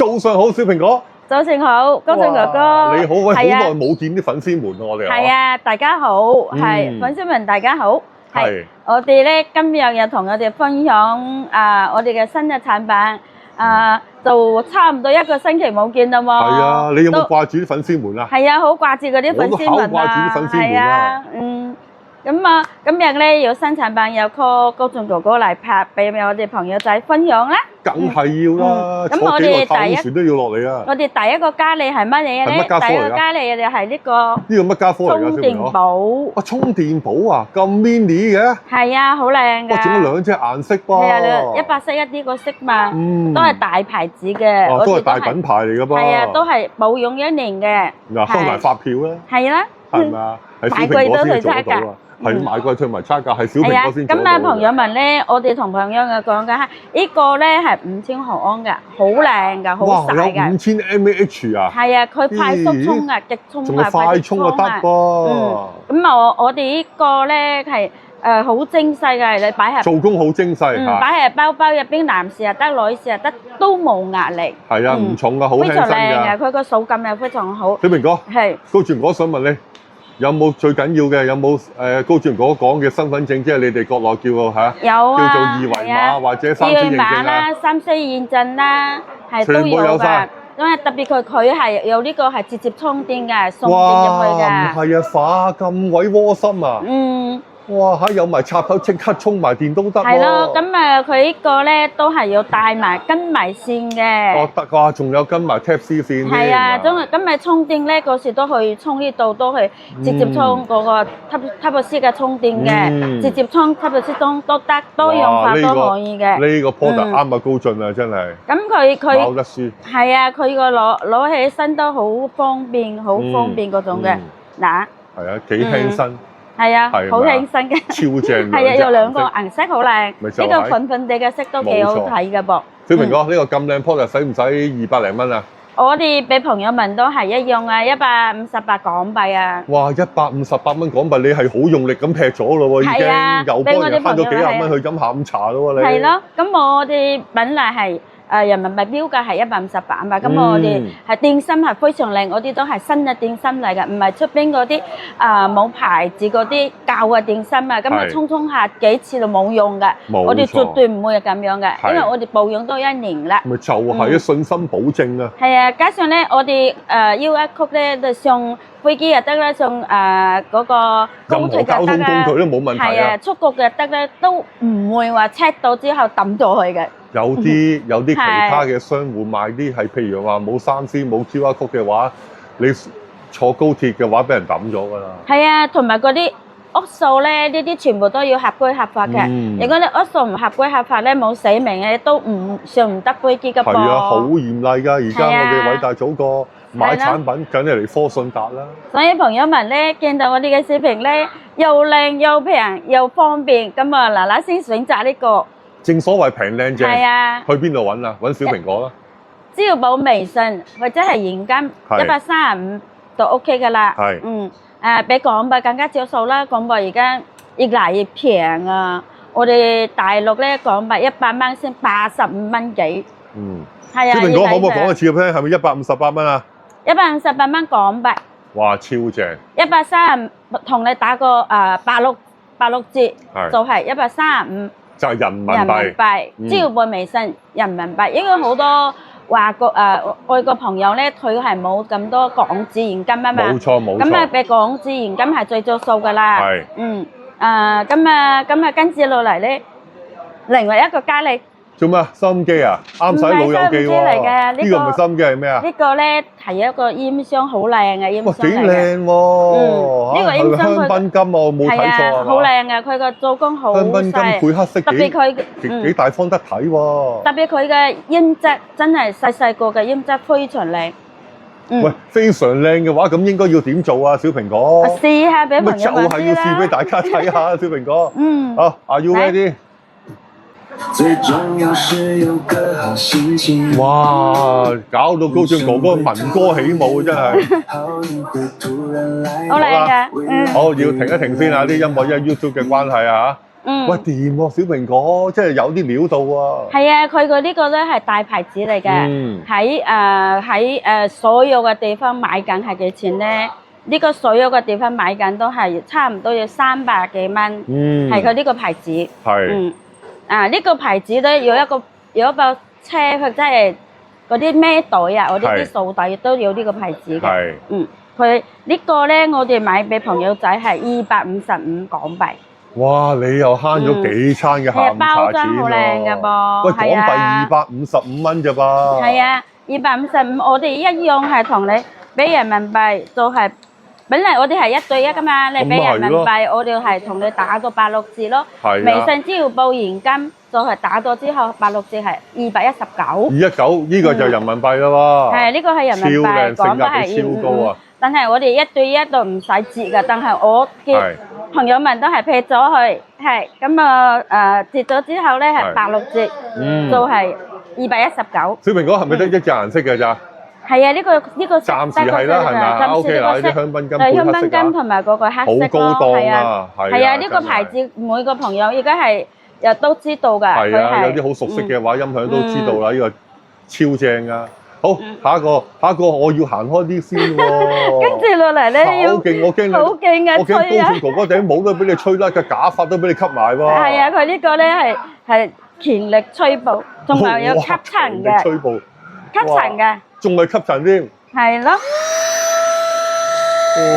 早上好，小蘋果。早上好，高進哥哥。你好，喂，好係啊耐冇見啲粉絲們喎，我哋係啊，大家好，係粉絲們大家好。係我哋咧今日又同我哋分享我哋嘅新嘅產品就差唔多一個星期冇見啦喎。係啊，你有冇掛住啲粉絲們啊？係啊，好掛住嗰啲粉絲們啊。我都好掛住啲粉絲們啊。咁啊，今日咧有新產品，有 call 高進哥哥嚟拍俾我哋朋友仔分享啦。梗係要啦，咁坐幾耐太空我哋船都要落嚟啊！我哋第一個嘉利係乜嘢咧？係乜家科嚟㗎？第一個嘉利嘅就係呢個呢個乜家科嚟㗎？充電寶。啊，充電寶啊，咁 mini 嘅。係啊，好靚㗎。哇，仲有兩隻顏色噃。係啊，一白色一啲個色嘛，都係大牌子嘅。哦，都係大品牌嚟㗎噃。係啊，都係保用一年嘅。嗱，收埋發票啦。係啦。係咪啊？係小買蘋果貴都退先做得到差價。啊！係買貴退埋差價，係小蘋果先做得到嘅。咁啊，朋友們咧，我哋同朋友嘅講緊呢個咧係5000毫安嘅，好靚㗎，好哇！有細㗎。5000 mAh 啊！係啊，佢快速充啊，極充仲係快充就得噃。咁我哋呢個咧係好精細嘅，你擺喺做工好精細嚇。擺喺包包入邊，男士又得，女士又得，都冇壓力。係啊，唔重啊，好輕身非常靚㗎。嘅，佢個手感又非常好。小蘋果，係高進哥想問你，有冇最緊要嘅？有冇高進哥講嘅身份證，即係你哋國內叫個嚇？有啊，叫做二維碼或者3C認證啊？二維碼啦，3C驗證啦，係都全部有有㗎晒。因為特別佢係有呢個係直接充電嘅，送電入去哇！㗎。唔係啊，化咁鬼窩心啊！哇嚇，有埋插頭即刻充埋電都得喎。係咯，咁佢呢個咧都係要帶埋跟埋線嘅。哦，得㗎，仲有跟埋 Type C 線添。係啊，咁咪充電咧嗰時都去充呢度，都係直接充嗰個 Type C 嘅充電嘅，直接充 Type C 都得，多樣化都可以嘅。呢個 product 啱啊，高進啊，真係。咁佢咬得舒。係啊，佢個攞起身都好方便，好方便嗰種嘅。嗱。係啊，幾輕身。係啊，好輕身嘅，超正。係啊，有兩個顏色好靚，呢個粉粉地嘅色都幾好睇嘅噃。小蘋果，呢個咁靚 product 使唔使200零蚊啊？我哋俾朋友們都係一樣啊，158港幣啊。哇，158蚊港幣，你係好用力咁劈咗咯喎，已經又幫人慳咗幾廿蚊去飲下午茶咯喎，你。係咯，咁我哋本來係人民幣標價係158嘛，咁我哋係電芯係非常靚，我哋都係新嘅電芯嚟嘅，唔係出邊嗰啲冇牌子嗰啲舊嘅電芯啊，咁充下幾次就冇用嘅。我哋絕對唔會係咁樣嘅，因為我哋保養都1年啦。咪就係信心保證啊！係啊，加上咧，我哋UX Code咧就上飛機又得啦，上嗰個高鐵就得啦。任何交通工具都冇問題啊！係啊，出國嘅得咧，都唔會話 check 到之後抌咗去嘅。有啲其他嘅商戶賣啲係，譬如話冇3C冇 QR Code 嘅話，你坐高鐵嘅話，俾人抌咗㗎啦。係啊，同埋嗰啲屋數咧，呢啲全部都要合規合法嘅。如果你屋數唔合規合法咧，冇寫明嘅都上唔得飛機㗎噃。係啊，好嚴厲㗎！而家我哋偉大祖國買產品，梗係嚟科信達啦。所以朋友們咧，見到我哋嘅視頻咧，又靚又平又方便，咁啊嗱嗱先選擇呢個。正所謂平靚正，係啊，去邊度揾啊？揾小蘋果啦。支付寶、微信或者係現金135就 OK 㗎啦。係。比港幣更加少數啦，港幣而家越嚟越平啊！我哋大陸咧港幣100蚊先85蚊幾。係啊。小蘋果可唔可以講一次俾聽？係咪158蚊啊？158蚊港幣。哇！超正。135同你打個86折，就係135。就係人民幣，支付寶、微信人民幣，因為好多外國朋友咧，佢係冇咁多港紙現金啊嘛。冇錯。咁啊，俾港紙現金係最着數㗎啦。係。咁啊，跟住落嚟咧，另外一個嘉利。做咩？收音機啊？啱使老友記喎。呢個唔係收音機係咩啊？呢個咧係一個音箱，好靚嘅音箱嚟嘅。幾靚喎！呢個音箱香檳金我冇睇錯啊。好靚嘅，佢個做工好細。香檳金配黑色，特別佢幾大方得睇喎。特別佢嘅音質真係細個嘅音質非常靚。喂，非常靚嘅話，咁應該要點做啊？小蘋果。試下俾朋友們知啦。就係要試俾大家睇下，小蘋果。好，Are you ready？最重要是有個好心情。哇！搞到高進哥哥民歌起舞真係。好靚㗎。好，要停一停先啊！啲音樂因為 YouTube 嘅關係啊喂，掂喎，小蘋果，即係有啲料到喎。係啊，佢個呢個咧係大牌子嚟嘅，喺所有嘅地方買緊係幾錢咧？呢個所有嘅地方買緊都係差唔多要300幾蚊，係佢呢個牌子。係，呢個牌子咧有一部車，佢真係嗰啲孭袋啊，我呢啲掃袋都有呢個牌子嘅。佢呢個咧我哋買俾朋友仔係255港幣。哇！你又慳咗幾餐嘅下午茶錢喎。包裝好靚㗎噃。喂，港幣255蚊咋噃？係啊，255，我哋一樣係同你俾人民幣就係。本嚟我哋係1對1噶嘛，你俾人民幣，我哋係同你打到86折咯。微信支付寶現金就係打咗之後86折係219。219呢個就人民幣啦喎。係呢個係人民幣，講得係超高啊！但係我哋1對1就唔使折噶，但係我嘅朋友們都係撇咗去，係咁啊折咗之後咧係86折，就係219。小蘋果係咪得一隻顏色嘅咋？係啊，呢個暫時係啦，係咪 ？OK 啦，啲香檳金配黑色啊，香檳金同埋嗰個黑色咯，好高檔啊，係啊，呢個牌子每個朋友而家係又都知道㗎，係啊，有啲好熟悉嘅話，音響都知道啦，呢個超正啊！好，下一個我要行開啲先喎。跟住落嚟咧，好勁，我驚你，好勁啊！我驚高處哥哥頂帽都俾你吹甩，個假髮都俾你吸埋喎。係啊，佢呢個咧係強力吹布，同埋有吸塵嘅，吹布吸塵嘅。仲係吸塵添，係咯，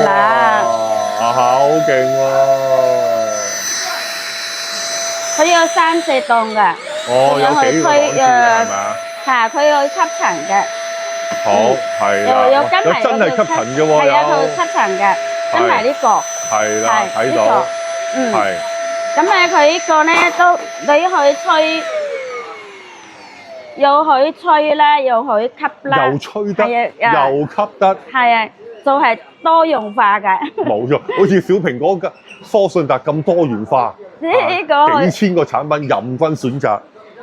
嗱，好勁喎！佢有3、4檔嘅，哦，有幾個檔次係嘛？係，佢有吸塵嘅，好係啦，有真係吸塵嘅喎，係啊，佢吸塵嘅，跟埋呢個，係啦，睇到，係，咁咧佢呢個咧都你去吹。又可以吹啦，又可以吸啦，又吹得，又吸得，係啊，就係多元化嘅。冇錯，好似小蘋果嘅科信達咁多元化，呢個幾千個產品任君選擇。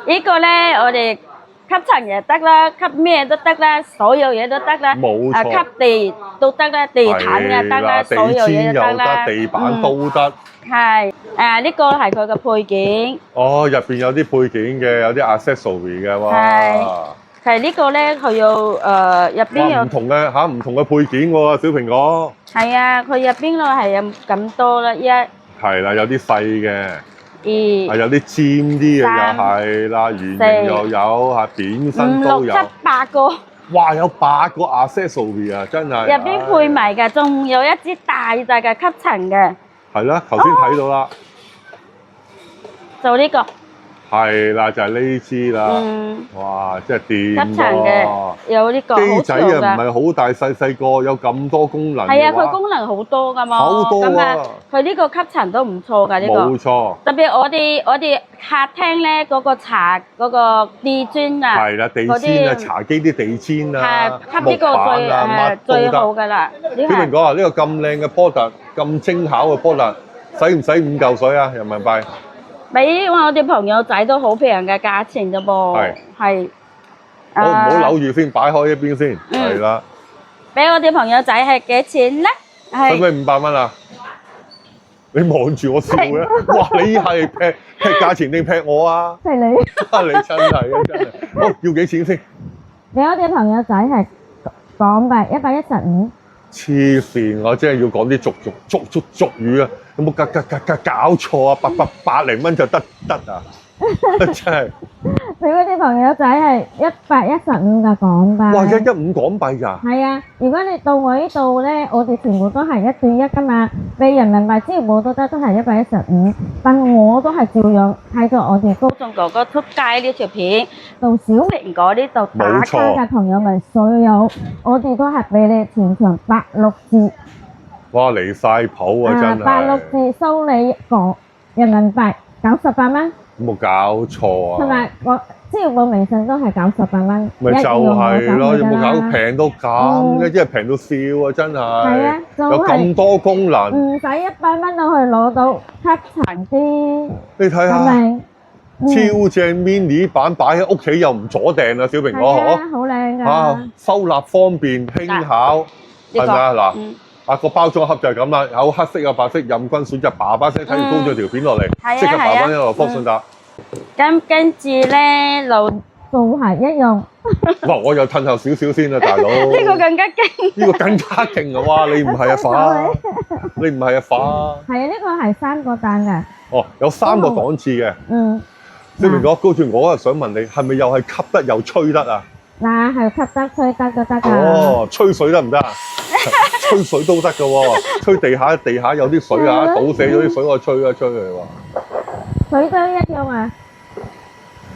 呢個咧，我哋吸塵又得啦，吸咩都得啦，所有嘢都得啦。冇錯，吸地都得啦，地毯又得啦，所有嘢都得啦，地板都得。係，呢個係佢嘅配件。哦，入邊有啲配件嘅，有啲 accessory 嘅，哇！係呢個咧，佢有入邊有唔同嘅配件喎，小蘋果。係啊，佢入邊咯係有咁多啦，係啦，有啲細嘅，係有啲尖啲嘅又係啦，圓形又有，嚇扁身都有。5、6、7、8個。哇！有8個 accessory 啊，真係。入邊配埋㗎，仲有一支大嘅吸塵嘅。係啦，頭先睇到啦，就呢個係啦，就係呢支啦。哇，真係掂喎！有呢個機仔啊，唔係好大，細個，有咁多功能。係啊，佢功能好多㗎嘛。好多啊！佢呢個吸塵都唔錯㗎，呢個。冇錯。特別我哋客廳咧嗰個茶嗰個地磚啊，係啦，地氈啊，茶幾啲地氈啊，木板啊，最好㗎啦。小蘋果啊，呢個咁靚嘅 product，咁精巧嘅 product，使唔使5嚿水啊？人民幣？俾我哋朋友仔都好平嘅價錢啫噃，係。好唔好扭住先，擺開一邊先，係啦。俾我哋朋友仔係幾錢咧？使唔使500蚊啊？你望住我笑嘅，哇！你係劈價錢定劈我啊？係你。你真係啊，真係。好，要幾錢先？俾我哋朋友仔係港幣115。黐線，我真係要講啲俗語啊！有冇搞錯啊？百零蚊就得啊！真係。俾嗰啲朋友仔係115嘅港幣。哇！115港幣㗎？係啊，如果你到我呢度咧，我哋全部都係1對1㗎嘛，俾人民幣支付寶都得，都係115。但我都係照樣睇咗我哋高中哥哥出街呢條片，到小蘋果呢度打卡嘅朋友們，所有我哋都係俾你全場86折。哇！離曬譜啊，真係。86折收你人民幣98蚊。有冇搞錯啊？同埋我支付寶微信都係98蚊。咪就係咯，有冇搞平到咁嘅？真係平到笑啊！真係。係啊，有咁多功能。唔使100蚊都可以攞到吸塵機。你睇下，超正 mini 版擺喺屋企又唔阻掟啊！小蘋果嗬。好靚㗎。啊，收納方便輕巧，係咪啊？嗱，啊個包裝盒就係咁啦，有黑色有白色，任君選擇，叭叭聲睇住高咗條片落嚟，即刻叭翻一個福信達。咁跟住咧路做鞋一樣。哇！我又褪後少少先啦，大佬。呢個更加勁。呢個更加勁啊！哇！你唔係啊化，你唔係啊化。係啊，呢個係3個檔嘅。哦，有3個檔次嘅。嗯。小明哥，高住我啊想問你，係咪又係吸得又吹得啊？嗱，係吸得吹得都得㗎。哦，吹水得唔得啊？吹水都得㗎喎，吹地下有啲水啊，倒瀉咗啲水我吹一吹佢喎。水都一樣啊。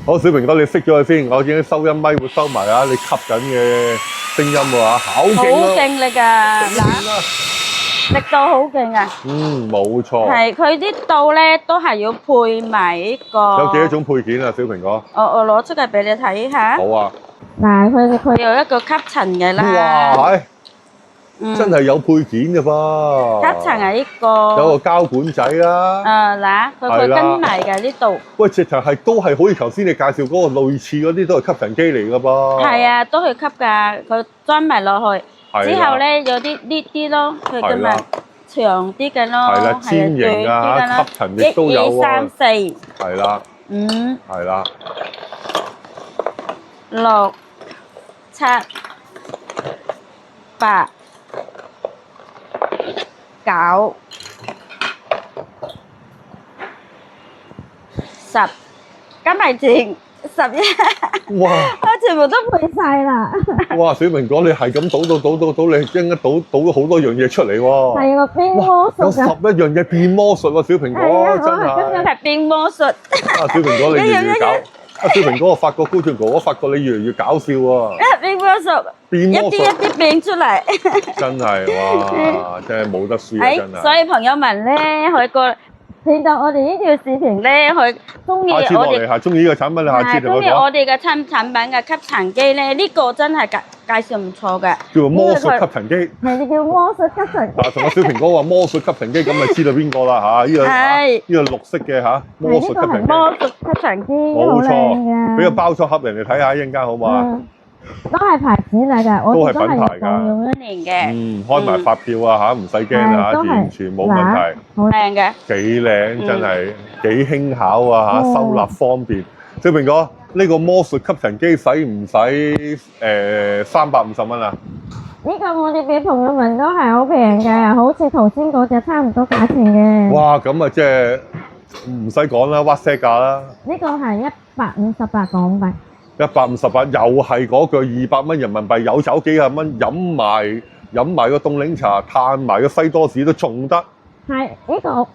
好，小明哥你熄咗佢先，我已經收音咪會收埋啊，你吸緊嘅聲音喎嚇，好勁啊！好勁力㗎，嗱，力度好勁啊！冇錯。係佢啲刀咧都係要配埋呢個。有幾多種配件啊，小明哥？我攞出嚟俾你睇下。好啊。嗱，佢有一個吸塵嘅啦。哇！真係有配件嘅噃。吸塵係呢個。有個膠管仔啦。嗱，佢跟埋嘅呢度。喂，直頭係都係好似頭先你介紹嗰個類似嗰啲都係吸塵機嚟嘅噃。係啊，都係吸㗎，佢裝埋落去。之後咧有啲呢啲咯，佢咁咪長啲嘅咯。係啦，尖形啊，吸塵亦都有喎。1、2、3、4。係啦。係啦。6、7、8、9、10，加埋前11。哇！我全部都配晒啦。哇！小明哥，你係咁倒，你應該倒咗好多樣嘢出嚟喎。係個變魔術㗎。有11樣嘢變魔術喎，小明哥真係。係變魔術。啊，小明哥你越嚟越搞。啊，小明哥，我發覺高俊哥，我發覺你越嚟越搞笑喎。變魔術。變魔術。一啲變出嚟。真係哇！真係冇得輸啊！真係。所以朋友們咧，去過見到我哋呢條視頻咧，佢中意我哋係中意呢個產品，下次同我講。中意我哋嘅產品嘅吸塵機咧，呢個真係介紹唔錯嘅。叫做魔術吸塵機。係叫魔術吸塵。啊，同阿小蘋果話魔術吸塵機，咁咪知道邊個啦嚇？呢個綠色嘅嚇魔術吸塵機。魔術吸塵機，冇錯。俾個包裝盒人哋睇下，一陣間好嘛？都係牌子嚟㗎，我哋都係用1年嘅。開埋發票啊嚇，唔使驚啊嚇，完全冇問題。好靚嘅。幾靚，真係幾輕巧啊嚇，收納方便。小蘋果，呢個魔術吸塵機使唔使350蚊啊？呢個我哋俾朋友們都係好平嘅，好似頭先嗰隻差唔多價錢嘅。哇，咁啊即係唔使講啦，WhatsApp 價啦。呢個係158港幣。158又係嗰句200蚊人民幣，有酒幾廿蚊，飲埋個凍檸茶，嘆埋個西多士都仲得。係呢個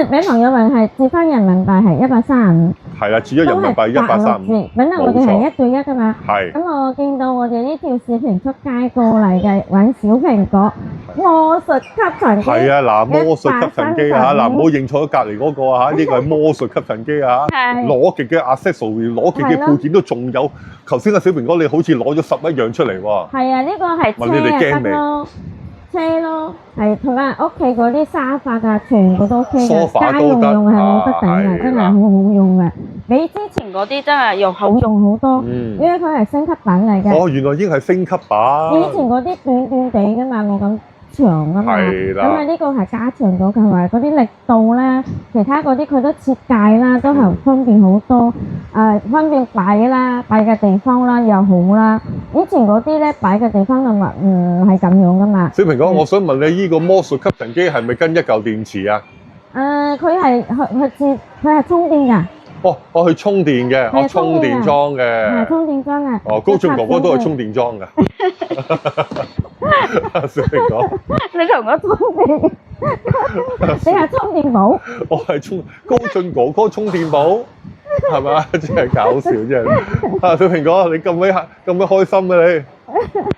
俾朋友們係折翻人民幣係135。係啦，折咗人民幣135。本來我哋係1對1㗎嘛。係。咁我見到我哋呢條視頻出街過嚟嘅揾小蘋果魔術吸塵機。係啊，嗱魔術吸塵機啊，嗱唔好認錯咗隔離嗰個啊嚇，呢個係魔術吸塵機啊，攞極嘅 accessory，攞極嘅配件都仲有。頭先阿小蘋果你好似攞咗11樣出嚟喎。係啊，呢個係車咯。車咯，係同埋屋企嗰啲沙發㗎，全部都 OK 嘅，家用係冇得頂嘅，真係好好用嘅。比之前嗰啲真係好用好多，因為佢係升級版嚟嘅。哦，原來已經係升級版。以前嗰啲短短地㗎嘛，冇咁長㗎嘛。係啦。咁啊，呢個係加長咗，同埋嗰啲力度咧，其他嗰啲佢都設計啦，都係方便好多。方便擺啦，擺嘅地方啦又好啦。以前嗰啲咧擺嘅地方就唔係咁樣噶嘛。小蘋果，我想問你，呢個魔術吸塵機係咪跟一嚿電池啊？佢係充電㗎。哦，我去充電嘅，我充電樁嘅。係充電樁嘅。哦，高俊哥哥都係充電樁㗎。小蘋果，你同我充電，你係充電寶。我係高俊哥哥充電寶。係嘛？真係搞笑，真係啊！小蘋果，你咁鬼開心嘅你，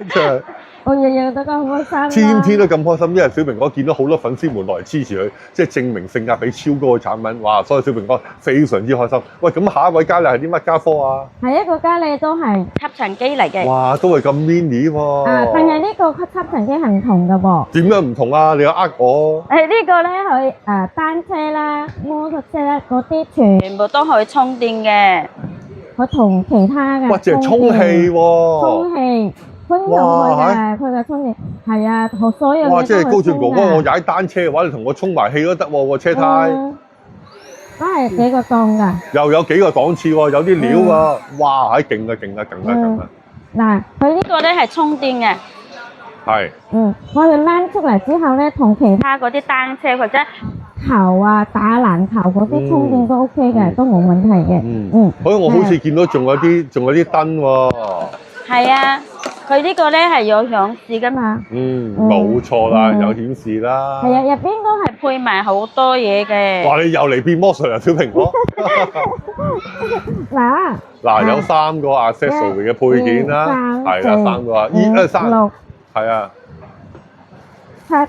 真係我日日都咁開心，天天都咁開心，因為小蘋果見到好多粉絲們來支持佢，即係證明性價比超高嘅產品，哇！所以小蘋果非常之開心。喂，咁下一位佳麗係啲乜家科啊？係一個佳麗都係吸塵機嚟嘅。哇，都係咁 mini 喎。但係呢個吸塵機係唔同嘅噃。點樣唔同啊？你又呃我？呢個咧佢單車啦、摩托車啦嗰啲全部都可以充電嘅。佢同其他嘅。哇！淨係充氣喎。充氣。分用佢嘅，佢嘅充電係啊，所有嘢都哇！即係高進哥哥，我踩踩單車嘅話，你同我充埋氣都得喎個車胎。都係幾個檔㗎。又有幾個檔次喎，有啲料喎，哇！係勁啊勁啊勁啊勁啊！嗱，佢呢個咧係充電嘅。係。我哋掹出嚟之後咧，同其他嗰啲單車或者球啊、打籃球嗰啲充電都 OK 嘅，都冇問題嘅。我好似見到仲有啲燈喎。係啊，佢呢個咧係有顯示㗎嘛。冇錯啦，有顯示啦。係啊，入邊都係配埋好多嘢嘅。哇！你又嚟變魔術啊，小蘋果。嗱，有3個 accessory 嘅配件啦，係啦，3個啊，3，係啊，7，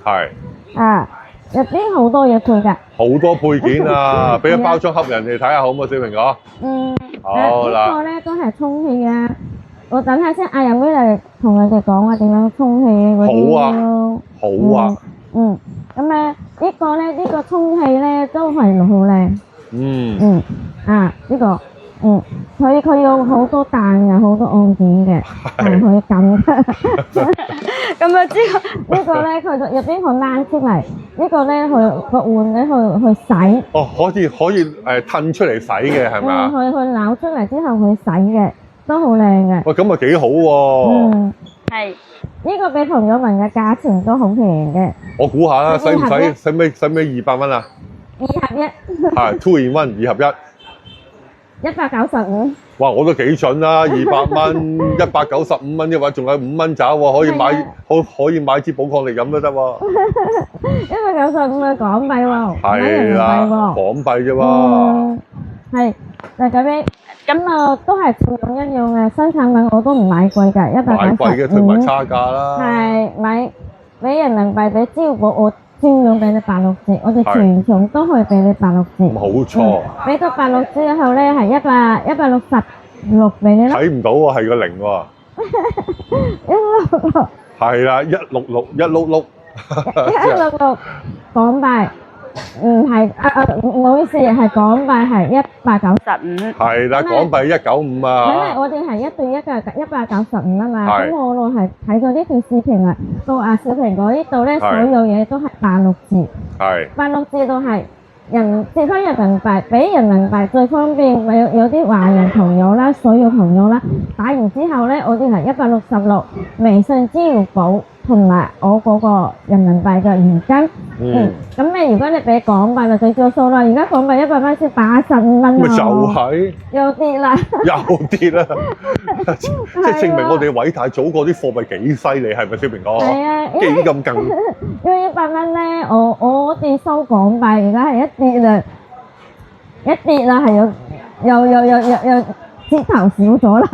係啊，入邊好多嘢配㗎，好多配件啊，俾個包裝盒人哋睇下好唔好，小蘋果？好啦，呢個咧都係充氣嘅，我等下先嗌人妹嚟同你哋講下點樣充氣嗰啲。好啊，好啊。咁咧呢個咧呢個充氣咧都係好靚。呢個。佢有好多彈嘅，好多按鍵嘅，係可以撳嘅。咁啊，呢個咧，佢入邊可以掹出嚟，呢個咧佢換咧去洗。哦，可以褪出嚟洗嘅係咪啊？佢扭出嚟之後去洗嘅，都好靚嘅。喂，咁啊幾好喎！係呢個俾朋友問嘅價錢都好平嘅。我估下啦，使唔使200蚊啊？2合1。係 2 in 1，2合1。195。哇！我都幾準啦，200蚊，195蚊嘅話，仲有5蚊找喎，可以買支寶礦力飲都得喎。195嘅港幣喎，係啦，港幣啫喎。係，就咁樣。咁啊，都係同樣一樣嘅新產品，我都唔買貴㗎，195。買貴嘅退埋差價啦。係買俾人民幣，俾支付寶我。專用俾你86折，我哋全場都可以俾你86折。冇錯。俾到86折之後咧，係166俾你啦。睇唔到喎，係個0喎。166。係啦，166。166港幣，係唔好意思，係港幣係195。係啦，港幣195啊。因為我哋係1對1嘅195啊嘛，咁我係睇咗呢條視頻啊，到小蘋果呢度咧，所有嘢都係86折。係。86折都係折翻人民幣，俾人民幣最方便。有啲華人朋友啦，所有朋友啦，打完之後咧，我哋係166，微信支付寶。同埋我嗰個人民幣嘅現金，咁如果你俾港幣就最少數啦。而家港幣100蚊先85蚊咪就係又跌啦，又跌啦，即係證明我哋偉大祖國啲貨幣幾犀利，係咪小蘋果？係啊，幾咁勁。因為100蚊咧，我哋收港幣而家係一跌啦，係又折頭少咗啦。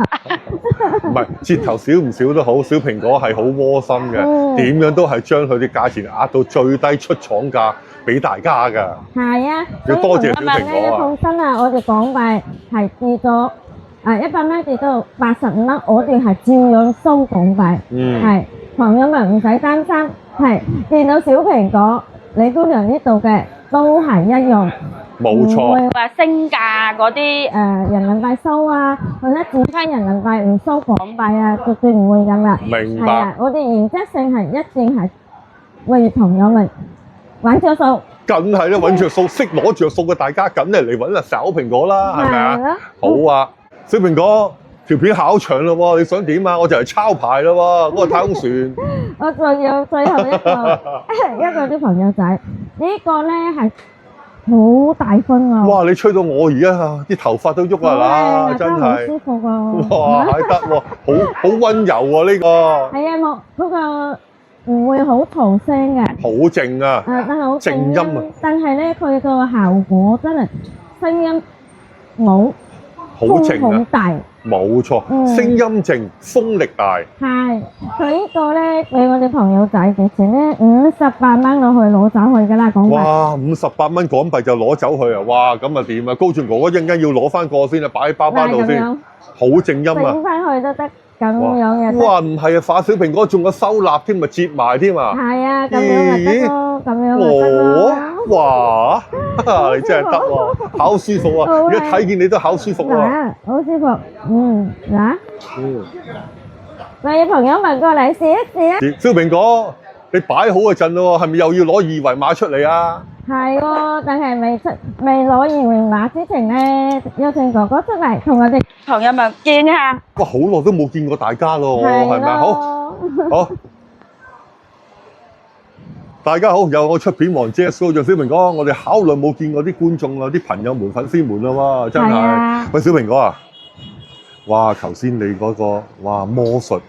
唔係折頭少唔少都好，小蘋果係好窩心嘅，點樣都係將佢啲價錢壓到最低出廠價俾大家㗎。係啊，要多謝小蘋果啊！放心啊，我哋港幣係跌咗100蚊跌到85蚊，我哋係照樣收港幣。係朋友們唔使擔心，係見到小蘋果李姑娘呢度嘅都係一樣。冇錯，唔會話升價嗰啲人民幣收啊，或者轉翻人民幣唔收港幣啊，絕對唔會咁啦。明白。係啊，我哋原則性係一定係為朋友們揾著數。梗係啦，揾著數，識攞著數嘅大家，梗係嚟揾小蘋果啦，係咪啊？好啊，小蘋果條片考場啦喎，你想點啊？我就嚟抄牌啦喎，嗰個太空船。我仲有最後一個啲朋友仔，呢個咧係。好大風啊！哇！你吹到我而家啲頭髮都喐啊啦，真係好舒服啊！哇，係得喎，好溫柔喎呢個。係啊，嗰個唔會好嘈聲嘅。好靜啊！但係好靜音啊！但係咧，佢個效果真係聲音冇好靜啊！好大。冇錯，聲音靜，風力大。係，佢呢個咧俾我哋朋友仔嘅錢咧58蚊落去攞走去㗎啦，港幣。哇，58蚊港幣就攞走去啊！哇，咁啊點啊？高進哥哥一陣間要攞翻個先啊，擺喺包包度先。好靜音啊！整翻去都得，咁樣嘅。哇，唔係啊，化小蘋果仲有收納添，咪折埋添啊！係啊，咁樣咪得咯，咁樣咪得咯。哇！你真係得喎，好舒服啊！而家睇見你都好舒服喎。好舒服，嗱。喂，朋友問過嚟試一試啊！小蘋果，你擺好嗰陣咯，係咪又要攞二維碼出嚟啊？係喎，但係未攞二維碼之前咧，有請哥哥出嚟同我哋朋友們見下。哇，好耐都冇見過大家咯，係咪？好，大家好，有我出片王 JSO 做小蘋果，我哋好耐冇見過啲觀眾啊、啲朋友們、粉絲們啦喎，真係。喂，小蘋果啊，哇，頭先你嗰個哇魔術。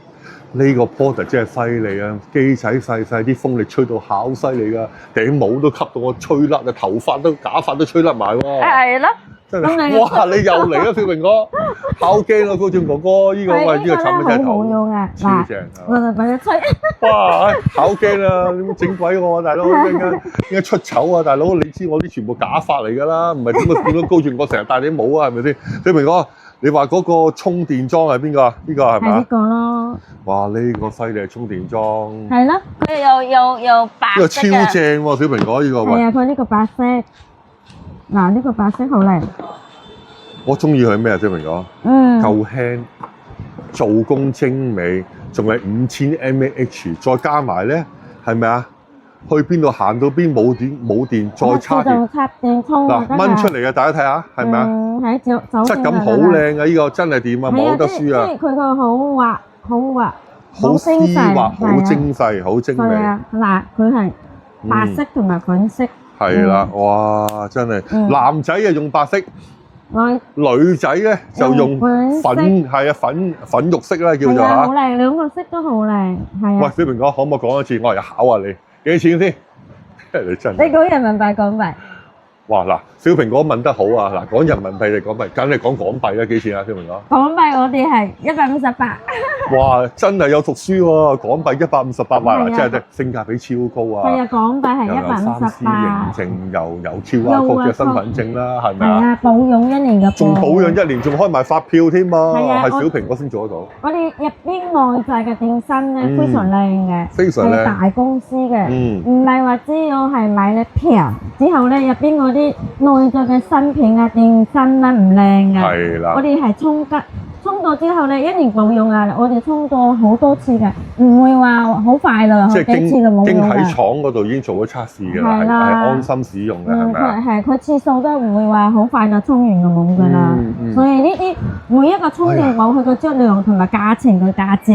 呢個 product 真係犀利啊！機仔細細，啲風力吹到好犀利㗎，頂帽都吸到我吹甩啊，頭髮都假髮都吹甩埋喎。係咯，真係哇！你又嚟啦，小蘋果，好驚啊！高俊哥哥，呢個喂呢個產品真係好用啊！超正啊！我就俾你吹。哇！好驚啊！點整鬼我啊，大佬！點解出醜啊，大佬？你知我啲全部假髮嚟㗎啦，唔係點解見到高俊哥成日戴啲帽啊？係咪先？小蘋果。你話嗰個充電樁係邊個啊？呢個係咪？係呢個咯。哇！呢個犀利，充電樁。係咯，佢又白色嘅。呢個超正喎，小蘋果呢個。係啊，佢呢個白色。嗱，呢個白色好靚。我中意佢咩啊？小蘋果。夠輕，做工精美，仲係5000 mAh， 再加埋咧，係咪啊？去邊度行到邊冇電再插電。插電充嗱，掹出嚟嘅，大家睇下，係咪啊？喺質感好靚啊！呢個真係掂啊，冇得輸啊！即係佢個好滑，好絲滑，好精細，好精美。係啊，嗱，佢係白色同埋粉色。係啦，哇！真係男仔啊用白色，女仔咧就用粉，係啊粉肉色啦叫做嚇。好靚，兩個色都好靚，係啊。喂，小蘋果，可唔可以講一次？我嚟考下你。幾錢先？你真係你講人民幣港幣。哇嗱，小蘋果問得好啊！嗱，講人民幣定港幣，梗係講港幣啦。幾錢啊，小蘋果？港幣我哋係158。哇！真係有讀書喎，港幣158萬，真係性價比超高啊！係啊，港幣係158。3C 認證又有 QR code嘅身份證啦，係咪啊？係啊，保養1年嘅。仲保養1年，仲開埋發票添嘛？係小蘋果先做得到。我哋入邊內在嘅店身咧非常靚嘅，非常靚，係大公司嘅，唔係話只要係買咧平之後咧入邊啲內在嘅新片啊、電芯咧唔靚嘅，係啦，我哋係沖過之後咧1年保養啊，我哋沖過好多次嘅，唔會話好快啦，即係幾次就冇用嘅。經喺廠嗰度已經做咗測試嘅，係安心使用嘅，係咪啊？係佢次數都唔會話好快就沖完就冇㗎啦。所以呢啲每一個充電寶佢個質量同埋價錢嘅價值，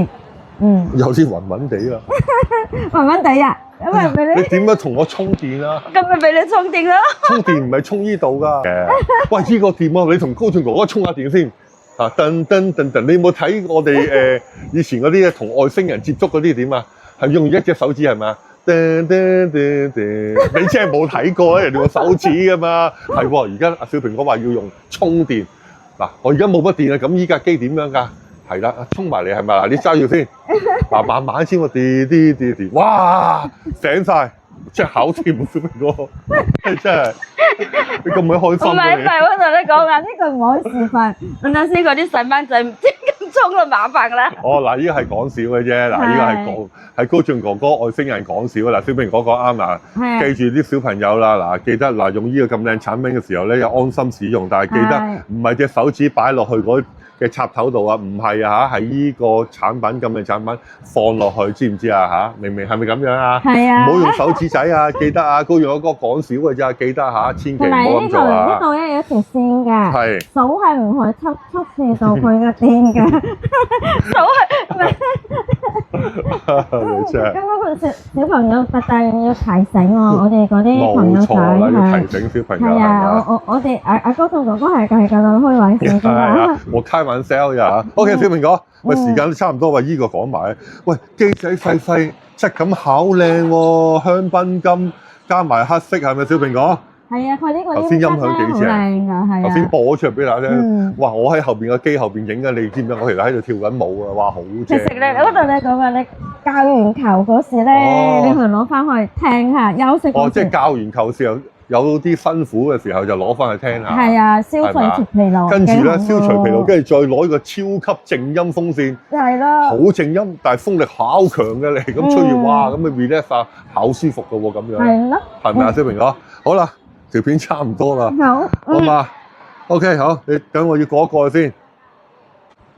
有啲暈暈地啊，暈暈地啊！咁咪俾你點樣同我充電啊？咁咪俾你充電咯！充電唔係充呢度㗎。喂，呢個掂啊！你同高俊哥哥充下電先。啊，噔噔噔噔！你有冇睇我哋以前嗰啲同外星人接觸嗰啲點啊？係用一隻手指係咪啊？噔噔噔噔！你真係冇睇過啊！人哋個手指㗎嘛。係喎，而家阿小蘋果話要用充電。嗱，我而家冇乜電啊，咁依架機點樣㗎？係啦，充埋嚟係咪？嗱，你揸住先，嗱，慢慢先，我啲，哇，醒晒，真係考掂啊，小蘋果，真係，你咁鬼開心嘅你。唔係，我同你講啊，呢個唔可以示範，等陣先嗰啲細蚊仔唔知咁充就麻煩啦。哦，嗱，呢個係講笑嘅啫，嗱，呢個係高俊哥哥外星人講笑啊，嗱，小蘋果講啱啦，記住啲小朋友啦，嗱，記得嗱用呢個咁靚產品嘅時候咧，要安心使用，但係記得唔係隻手指擺落去嗰嘅插頭度啊，唔係啊嚇，係依個產品咁嘅產品放落去，知唔知啊嚇？明明係咪咁樣啊？係啊！唔好用手指仔啊！記得啊，高陽哥講少嘅咋，記得嚇，千祈唔好咁做啊！呢度咧有條線㗎，係手係唔可以測試到佢嘅電㗎，手係咁嗰個小朋友特登要提醒我哋嗰啲朋友仔係提醒小朋友係啊！我哋阿高俊哥哥係咁樣開玩笑㗎嘛，我開玩笑呀 ！OK， 小蘋果，喂，時間都差唔多，喂，依個講埋。喂，機仔細細，質感好靚喎，香檳金加埋黑色，係咪小蘋果？係啊，佢呢個頭先音響幾正，係頭先播咗出嚟俾大家聽。哇！我喺後邊個機後邊影嘅，你知唔知？我其實喺度跳緊舞啊！哇，好正！其實咧，我同你講話，你教完球嗰時咧，你去攞翻去聽下，休息。哦，即係教完球時候。有啲辛苦嘅時候就攞翻去聽下，係啊，消除疲勞。跟住咧消除疲勞，跟住再攞個超級靜音風扇，係咯，好靜音，但係風力好強嘅嚟，咁吹完哇，咁咪 relax 下，好舒服嘅喎，咁樣係咯，係咪啊，小蘋果？好啦，條片差唔多啦，好嘛 ？OK， 好，你等我要過一過去先。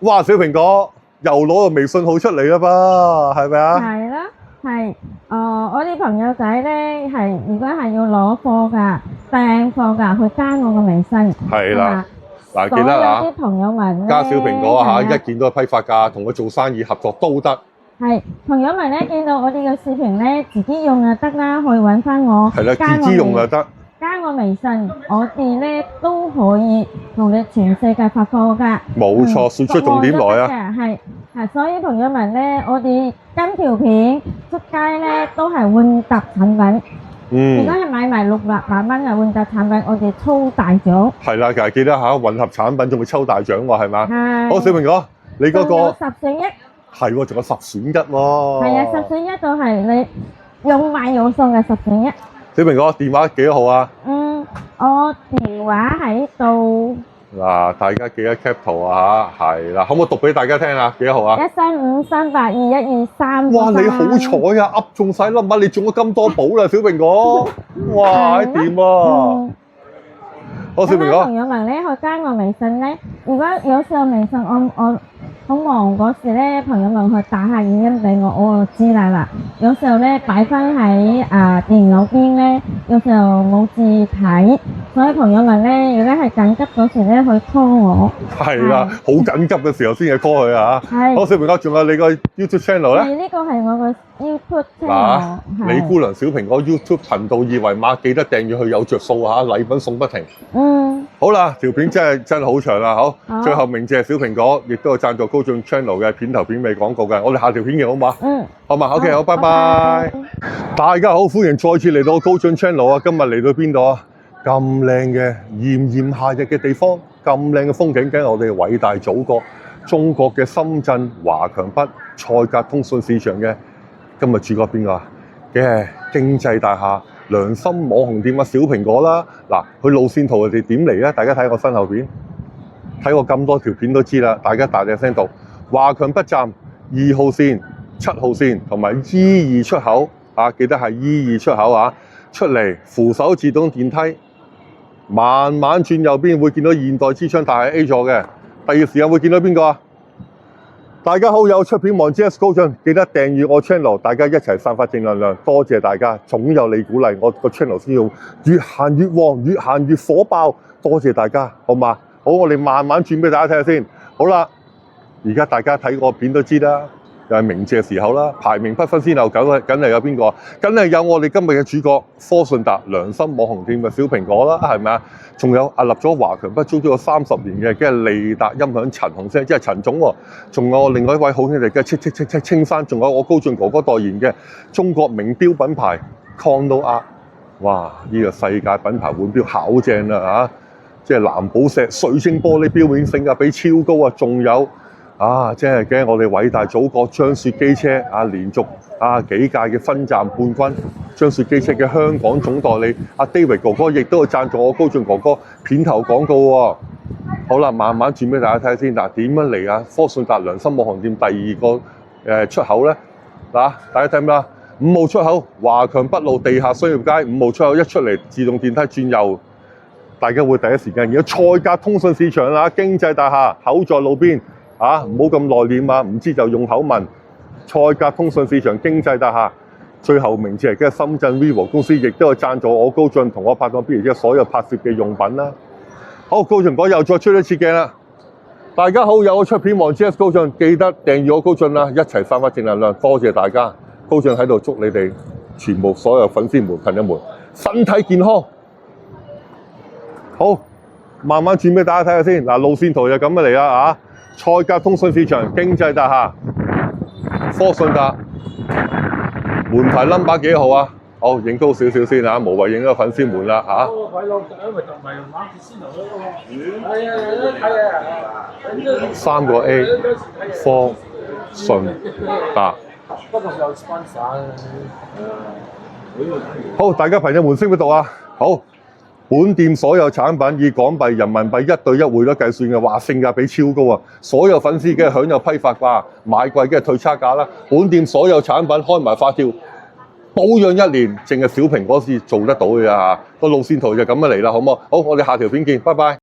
哇，小蘋果，又攞個微信號出嚟啦噃，係咪啊？係啦，係。我啲朋友仔咧係，如果係要攞貨㗎、訂貨㗎，去加我個微信。係啦，嗱記得啊，啲朋友們加小蘋果嚇，一見到批發價，同佢做生意合作都得。係，朋友們咧見到我哋嘅視頻咧，自己用就得啦，去揾翻我。係啦，自己用就得。加我微信，我哋咧都可以同你全世界發貨㗎。冇錯，說出重點來啊！係，所以朋友們咧，我哋跟條片出街咧都係換特產品。如果係買埋600蚊嘅換特產品，我哋抽大獎。係啦，就係記得嚇，混合產品仲會抽大獎喎，係嘛？係。好，小蘋果，你嗰個10選1。係喎，仲有10選1喎。係啊，10選1就係你有買有送嘅10選1。小蘋果電話幾多號啊？我電話喺度。嗱，大家記得 cap 圖啊嚇，係啦，可唔可以讀俾大家聽啊？幾多號啊？135382123。哇，你好彩啊，噏中晒粒，你中咗咁多寶啦，小蘋果。哇，掂啊！好，小蘋果。朋友們咧，去加我微信咧，如果有時候微信我好忙嗰時咧，朋友們去打下語音俾我就知啦。有時候咧擺翻喺電腦邊咧，有時候冇字睇，所以朋友們咧，如果係緊急嗰時咧，去 call 我。係啦，好緊急嘅時候先至 call 佢啊！係。好，小蘋果，仲有你個 YouTube channel 咧？呢個係我個 YouTube channel。李姑娘小蘋果 YouTube 頻道二維碼記得訂閱佢有着數嚇，禮品送不停。好啦，條片真係好長啦，好。最後鳴謝小蘋果，亦都有贊助高進 channel 嘅片頭片尾廣告嘅。我哋下條片見好嘛？好嘛 ，OK， 好，拜拜。大家好，歡迎再次嚟到高進 channel 啊！今日嚟到邊度啊？咁靚嘅炎炎夏日嘅地方，咁靚嘅風景，梗係我哋偉大祖國中國嘅深圳華強北賽格通訊市場嘅。今日主角邊個啊？嘅經濟大廈良心網紅店啊，小蘋果啦。嗱，佢路線圖係點嚟咧？大家睇我身後邊，睇過咁多條片都知啦。大家大隻聲讀華強北站2號線、7號線同埋 E2 出口啊，記得係 E2 出口啊。出嚟扶手自動電梯，慢慢轉右邊會見到現代之窗大廈 A 座嘅。第二時間會見到邊個啊？大家好，有出片王 GS 高進，記得訂閱我 channel， 大家一齊散發正能量，多謝大家，總有你鼓勵，我個 channel 先要越行越旺，越行越火爆，多謝大家，好嘛？好，我哋慢慢轉俾大家睇下先。好啦，而家大家睇個片都知啦，又係鳴謝時候啦，排名不分先後，梗係有邊個？梗係有我哋今日嘅主角科信達良心網紅店嘅小蘋果啦，係咪啊？仲有立咗華強北租咗30年嘅，即係利達音響陳紅聲，即係陳總喎。仲有另外一位好兄弟嘅青山，仲有我高進哥哥代言嘅中國名錶品牌 Conno。哇！呢個世界品牌換錶考正啦嚇，即係藍寶石、水晶玻璃錶面性價比超高啊！仲有真係嘅，我哋偉大祖國張雪機車連續幾屆嘅分站冠軍，張雪機車嘅香港總代理David 哥哥亦都有贊助我高進哥哥片頭廣告喎。好啦，慢慢轉俾大家睇先。嗱，點樣嚟啊？科信達良心網紅店第2個出口咧，嗱，大家睇唔睇啊？5號出口華強北路地下商業街5號出口，一出嚟自動電梯轉右，大家會第一時間見到賽格通訊市場啦，經濟大廈口在路邊。唔好咁內斂啊！唔知就用口問。賽格通訊市場經濟大廈，最後名字係嘅深圳 Vivo 公司，亦都有贊助我高進同我拍檔 B 姐所有拍攝嘅用品啦。好，高進哥又再出一次鏡啦！大家好，有我出片王 GS 高進，記得訂閱我高進啦，一齊散發正能量，多謝大家。高進喺度祝你哋全部所有粉絲們朋友們身體健康。好，慢慢轉俾大家睇下先。嗱，路線圖就咁嚟啦賽格通訊市場經濟大廈科信達門牌 number 幾號啊？好，影高少少先無謂影咗粉絲們啦3個 A 科信達。好，大家朋友們識唔識讀啊？好。本店所有產品以港幣、人民幣1對1匯率計算嘅，哇，性價比超高啊！所有粉絲嘅享有批發價，買貴嘅退差價啦。本店所有產品開埋發票，保養1年，淨係小蘋果先做得到嘅咋。個路線圖就咁樣嚟啦，好唔好？好，我哋下條片見，拜拜。